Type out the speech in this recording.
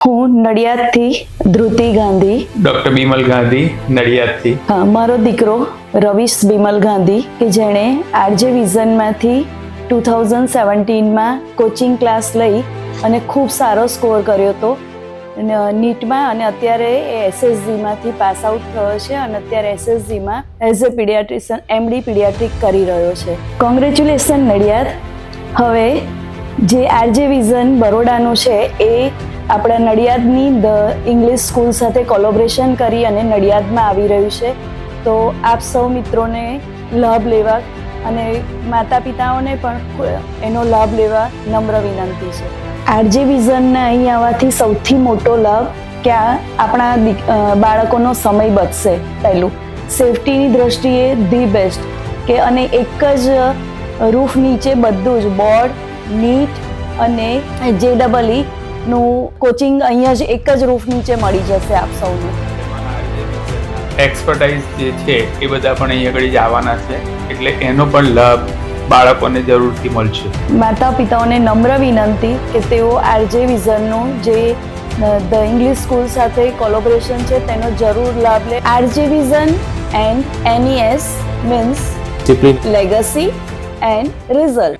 હું નડિયાદથી ધ્રુતિ ગાંધી. ડોક્ટર બિમલ ગાંધી નડિયાદથી. હા, મારો દીકરો રવિશ બિમલ ગાંધી કે જેણે આરજે વિઝનમાંથી 2017માં કોચિંગ ક્લાસ લઈ અને ખૂબ સારો સ્કોર કર્યો હતો નીટમાં, અને અત્યારે એ એસએસજીમાંથી પાસ આઉટ થયો છે અને અત્યારે એસએસજીમાં as a pediatrician MD pediatric કરી રહ્યો છે. કોંગ્રેચ્યુલેશન નડિયાદ. હવે જે આરજે વિઝન બરોડાનું છે એ આપણા નડિયાદની ધ ઇંગ્લિશ સ્કૂલ સાથે કોલોબરેશન કરી અને નડિયાદમાં આવી રહ્યું છે. તો આપ સૌ મિત્રોને લાભ લેવા અને માતા પિતાઓને પણ એનો લાભ લેવા નમ્ર વિનંતી છે. આરજે વિઝનના અહીં આવવાથી સૌથી મોટો લાભ કે આપણા બાળકોનો સમય બચશે. પહેલું, સેફટીની દ્રષ્ટિએ ધી બેસ્ટ કે અને એક જ રૂફ નીચે બધું જ બોર્ડ, નીટ અને JEE નું કોચિંગ અહીંયા જ એક જ રૂફ નીચે મળી જશે આપ સૌને. એક્સપર્ટાઇઝ જે છે એ બધા પણ અહીં આગળ જ આવવાના છે, એટલે એનો પણ લાભ બાળકોને જરૂરથી મળશે. માતા પિતાઓને નમ્ર વિનંતી કે તેઓ આરજે વિઝનનું જે ધ ઇંગ્લિશ સ્કૂલ સાથે કોલોબરેશન છે તેનો જરૂર લાભ લે. RJ vision and NES means legacy and result.